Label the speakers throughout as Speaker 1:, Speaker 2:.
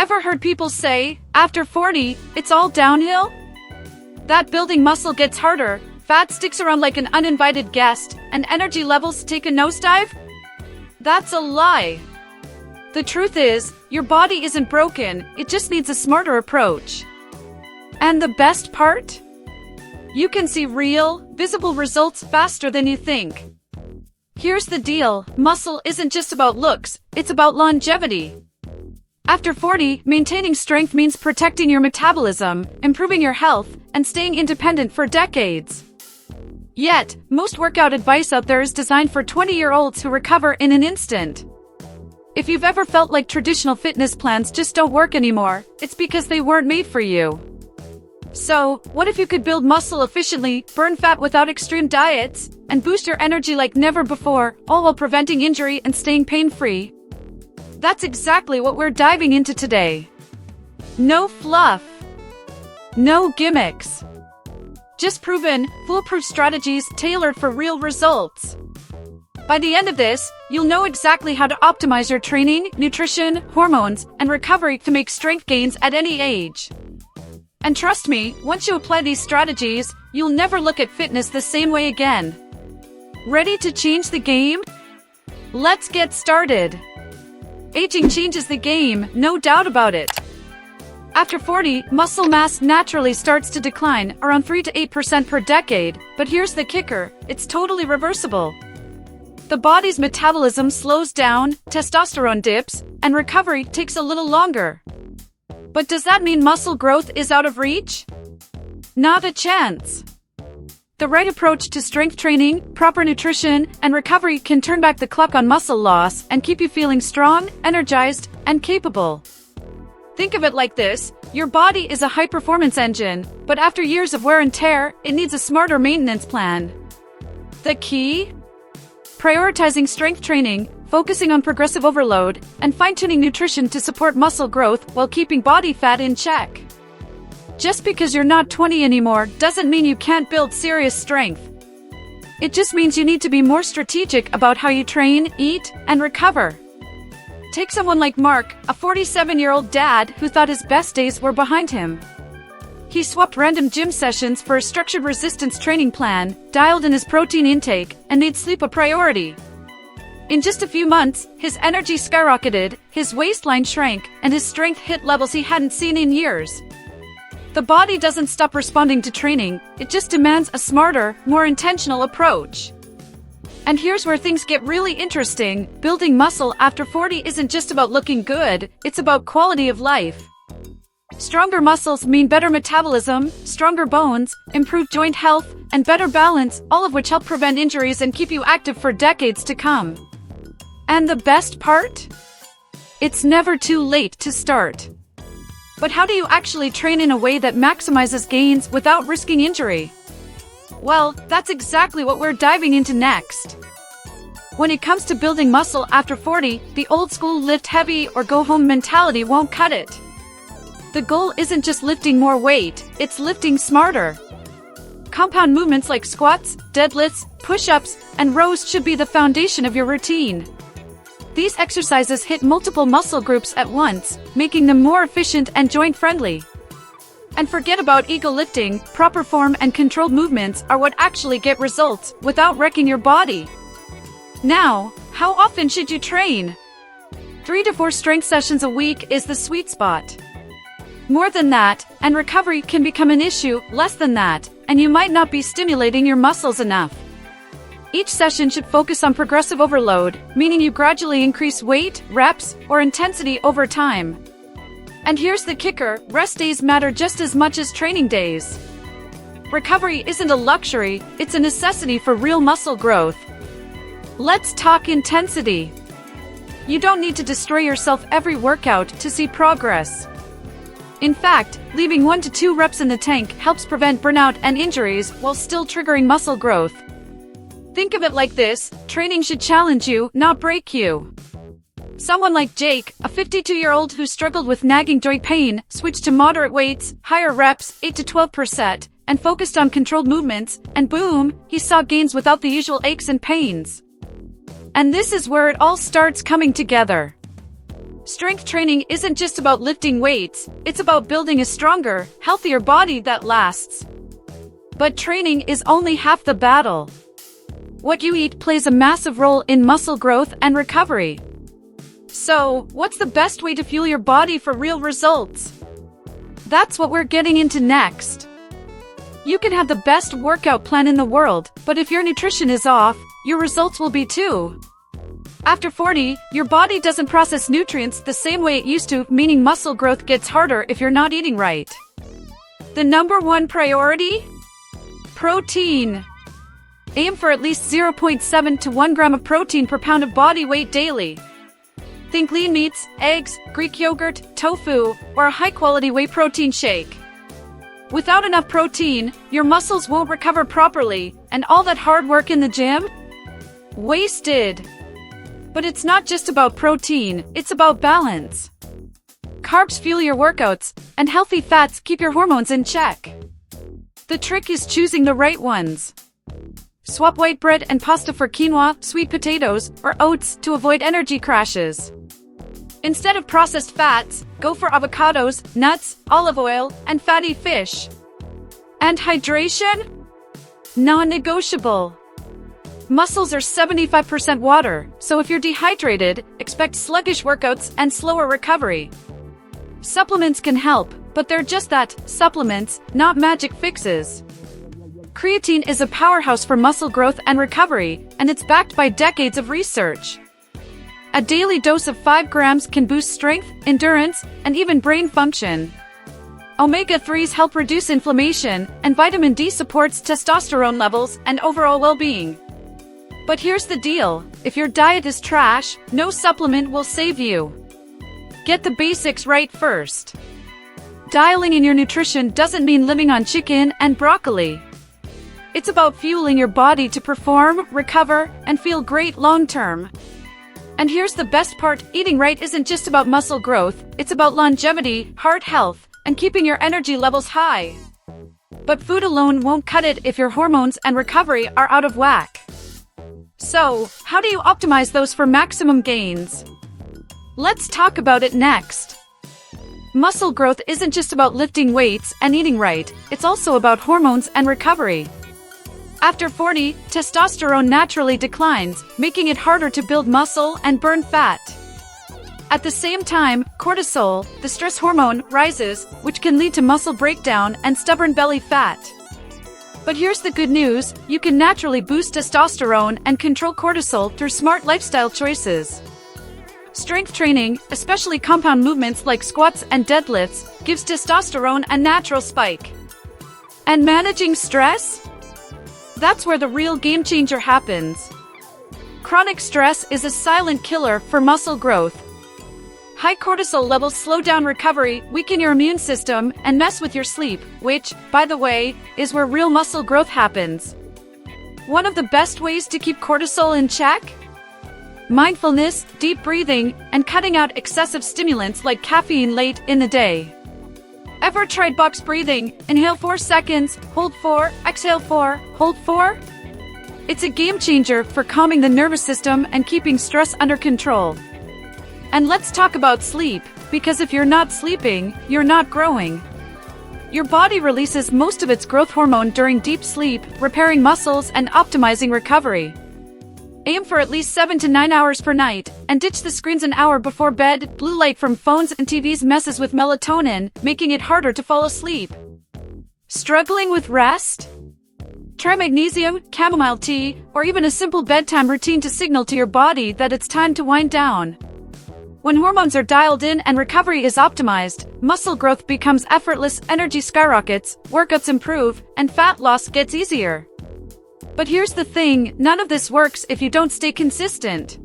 Speaker 1: Ever heard people say, after 40, it's all downhill? That building muscle gets harder, fat sticks around like an uninvited guest, and energy levels take a nosedive? That's a lie. The truth is, your body isn't broken, it just needs a smarter approach. And the best part? You can see real, visible results faster than you think. Here's the deal, muscle isn't just about looks, it's about longevity. After 40, maintaining strength means protecting your metabolism, improving your health, and staying independent for decades. Yet, most workout advice out there is designed for 20-year-olds who recover in an instant. If you've ever felt like traditional fitness plans just don't work anymore, it's because they weren't made for you. So, what if you could build muscle efficiently, burn fat without extreme diets, and boost your energy like never before, all while preventing injury and staying pain-free? That's exactly what we're diving into today. No fluff. No gimmicks. Just proven, foolproof strategies tailored for real results. By the end of this, you'll know exactly how to optimize your training, nutrition, hormones, and recovery to make strength gains at any age. And trust me, once you apply these strategies, you'll never look at fitness the same way again. Ready to change the game? Let's get started. Aging changes the game, no doubt about it. After 40, muscle mass naturally starts to decline, around 3 to 8% per decade, but here's the kicker, it's totally reversible. The body's metabolism slows down, testosterone dips, and recovery takes a little longer. But does that mean muscle growth is out of reach? Not a chance. The right approach to strength training, proper nutrition, and recovery can turn back the clock on muscle loss and keep you feeling strong, energized, and capable. Think of it like this, your body is a high-performance engine, but after years of wear and tear, it needs a smarter maintenance plan. The key? Prioritizing strength training, focusing on progressive overload, and fine-tuning nutrition to support muscle growth while keeping body fat in check. Just because you're not 20 anymore doesn't mean you can't build serious strength. It just means you need to be more strategic about how you train, eat, and recover. Take someone like Mark, a 47-year-old dad who thought his best days were behind him. He swapped random gym sessions for a structured resistance training plan, dialed in his protein intake, and made sleep a priority. In just a few months, his energy skyrocketed, his waistline shrank, and his strength hit levels he hadn't seen in years. The body doesn't stop responding to training, it just demands a smarter, more intentional approach. And here's where things get really interesting, building muscle after 40 isn't just about looking good, it's about quality of life. Stronger muscles mean better metabolism, stronger bones, improved joint health, and better balance, all of which help prevent injuries and keep you active for decades to come. And the best part? It's never too late to start. But how do you actually train in a way that maximizes gains without risking injury? Well, that's exactly what we're diving into next. When it comes to building muscle after 40, the old school lift heavy or go home mentality won't cut it. The goal isn't just lifting more weight, it's lifting smarter. Compound movements like squats, deadlifts, push-ups, and rows should be the foundation of your routine. These exercises hit multiple muscle groups at once, making them more efficient and joint-friendly. And forget about ego lifting, proper form and controlled movements are what actually get results without wrecking your body. Now, how often should you train? 3 to 4 strength sessions a week is the sweet spot. More than that, and recovery can become an issue, less than that, and you might not be stimulating your muscles enough. Each session should focus on progressive overload, meaning you gradually increase weight, reps, or intensity over time. And here's the kicker, rest days matter just as much as training days. Recovery isn't a luxury, it's a necessity for real muscle growth. Let's talk intensity. You don't need to destroy yourself every workout to see progress. In fact, leaving 1 to 2 reps in the tank helps prevent burnout and injuries while still triggering muscle growth. Think of it like this, training should challenge you, not break you. Someone like Jake, a 52-year-old who struggled with nagging joint pain, switched to moderate weights, higher reps, 8 to 12%, and focused on controlled movements, and boom, he saw gains without the usual aches and pains. And this is where it all starts coming together. Strength training isn't just about lifting weights, it's about building a stronger, healthier body that lasts. But training is only half the battle. What you eat plays a massive role in muscle growth and recovery. So, what's the best way to fuel your body for real results? That's what we're getting into next. You can have the best workout plan in the world, but if your nutrition is off, your results will be too. After 40, your body doesn't process nutrients the same way it used to, meaning muscle growth gets harder if you're not eating right. The number one priority? Protein. Aim for at least 0.7 to 1 gram of protein per pound of body weight daily. Think lean meats, eggs, Greek yogurt, tofu, or a high-quality whey protein shake. Without enough protein, your muscles won't recover properly, and all that hard work in the gym? Wasted. But it's not just about protein, it's about balance. Carbs fuel your workouts, and healthy fats keep your hormones in check. The trick is choosing the right ones. Swap white bread and pasta for quinoa, sweet potatoes, or oats to avoid energy crashes. Instead of processed fats, go for avocados, nuts, olive oil, and fatty fish. And hydration? Non-negotiable. Muscles are 75% water, so if you're dehydrated, expect sluggish workouts and slower recovery. Supplements can help, but they're just that, supplements, not magic fixes. Creatine is a powerhouse for muscle growth and recovery, and it's backed by decades of research. A daily dose of 5 grams can boost strength, endurance, and even brain function. Omega-3s help reduce inflammation, and vitamin D supports testosterone levels and overall well-being. But here's the deal, if your diet is trash, no supplement will save you. Get the basics right first. Dialing in your nutrition doesn't mean living on chicken and broccoli. It's about fueling your body to perform, recover, and feel great long-term. And here's the best part, eating right isn't just about muscle growth, it's about longevity, heart health, and keeping your energy levels high. But food alone won't cut it if your hormones and recovery are out of whack. So, how do you optimize those for maximum gains? Let's talk about it next. Muscle growth isn't just about lifting weights and eating right, it's also about hormones and recovery. After 40, testosterone naturally declines, making it harder to build muscle and burn fat. At the same time, cortisol, the stress hormone, rises, which can lead to muscle breakdown and stubborn belly fat. But here's the good news, you can naturally boost testosterone and control cortisol through smart lifestyle choices. Strength training, especially compound movements like squats and deadlifts, gives testosterone a natural spike. And managing stress? That's where the real game changer happens. Chronic stress is a silent killer for muscle growth. High cortisol levels slow down recovery, weaken your immune system, and mess with your sleep, which, by the way, is where real muscle growth happens. One of the best ways to keep cortisol in check? Mindfulness, deep breathing, and cutting out excessive stimulants like caffeine late in the day. Ever tried box breathing? Inhale 4 seconds, hold 4, exhale 4, hold 4? It's a game changer for calming the nervous system and keeping stress under control. And let's talk about sleep, because if you're not sleeping, you're not growing. Your body releases most of its growth hormone during deep sleep, repairing muscles and optimizing recovery. Aim for at least 7 to 9 hours per night, and ditch the screens an hour before bed. Blue light from phones and TVs messes with melatonin, making it harder to fall asleep. Struggling with rest? Try magnesium, chamomile tea, or even a simple bedtime routine to signal to your body that it's time to wind down. When hormones are dialed in and recovery is optimized, muscle growth becomes effortless, energy skyrockets, workouts improve, and fat loss gets easier. But here's the thing, none of this works if you don't stay consistent.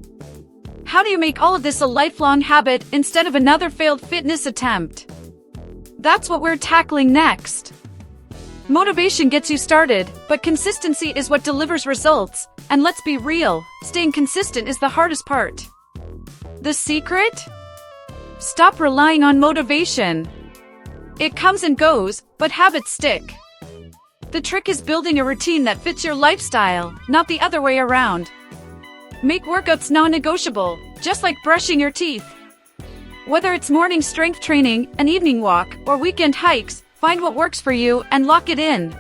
Speaker 1: How do you make all of this a lifelong habit instead of another failed fitness attempt? That's what we're tackling next. Motivation gets you started, but consistency is what delivers results. And let's be real, staying consistent is the hardest part. The secret? Stop relying on motivation. It comes and goes, but habits stick. The trick is building a routine that fits your lifestyle, not the other way around. Make workouts non-negotiable, just like brushing your teeth. Whether it's morning strength training, an evening walk, or weekend hikes, find what works for you and lock it in.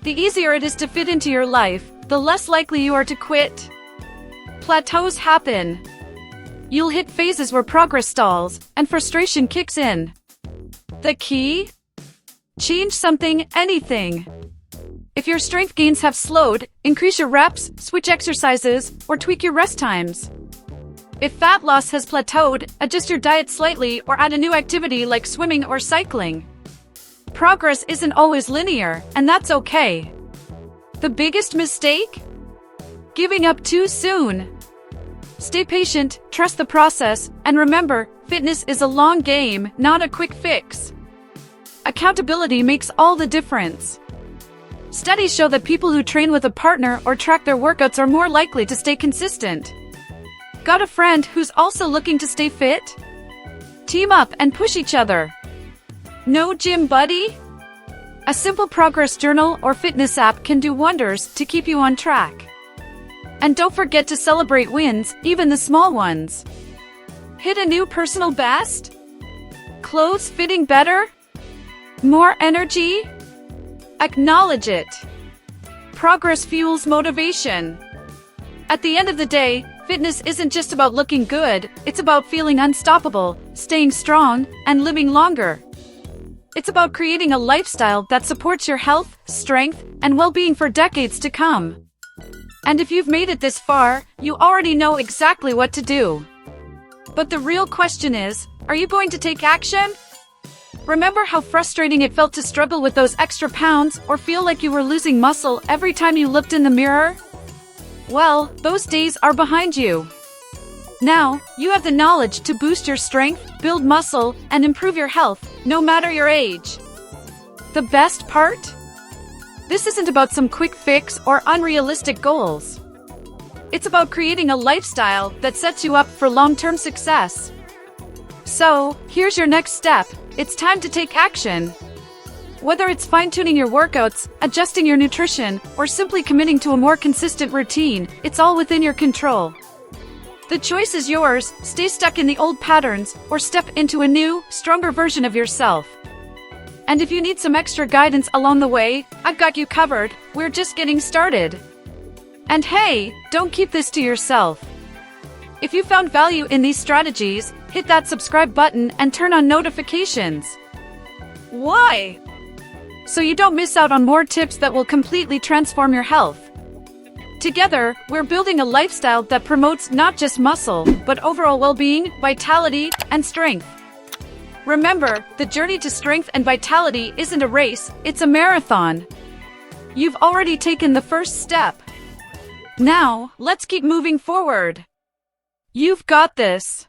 Speaker 1: The easier it is to fit into your life, the less likely you are to quit. Plateaus happen. You'll hit phases where progress stalls, and frustration kicks in. The key? Change something, anything. If your strength gains have slowed, increase your reps, switch exercises, or tweak your rest times. If fat loss has plateaued, adjust your diet slightly or add a new activity like swimming or cycling. Progress isn't always linear, and that's okay. The biggest mistake? Giving up too soon. Stay patient, trust the process, and remember, fitness is a long game, not a quick fix. Accountability makes all the difference. Studies show that people who train with a partner or track their workouts are more likely to stay consistent. Got a friend who's also looking to stay fit? Team up and push each other. No gym buddy? A simple progress journal or fitness app can do wonders to keep you on track. And don't forget to celebrate wins, even the small ones. Hit a new personal best? Clothes fitting better? More energy? Acknowledge it. Progress fuels motivation. At the end of the day, fitness isn't just about looking good, it's about feeling unstoppable, staying strong, and living longer. It's about creating a lifestyle that supports your health, strength, and well-being for decades to come. And if you've made it this far, you already know exactly what to do. But the real question is, are you going to take action? Remember how frustrating it felt to struggle with those extra pounds or feel like you were losing muscle every time you looked in the mirror? Well, those days are behind you. Now, you have the knowledge to boost your strength, build muscle, and improve your health, no matter your age. The best part? This isn't about some quick fix or unrealistic goals. It's about creating a lifestyle that sets you up for long-term success. So, here's your next step. It's time to take action. Whether it's fine-tuning your workouts, adjusting your nutrition, or simply committing to a more consistent routine, it's all within your control. The choice is yours. Stay stuck in the old patterns, or step into a new, stronger version of yourself. And if you need some extra guidance along the way, I've got you covered. We're just getting started. And hey, don't keep this to yourself. If you found value in these strategies, hit that subscribe button and turn on notifications. Why? So you don't miss out on more tips that will completely transform your health. Together, we're building a lifestyle that promotes not just muscle, but overall well-being, vitality, and strength. Remember, the journey to strength and vitality isn't a race, it's a marathon. You've already taken the first step. Now, let's keep moving forward. You've got this.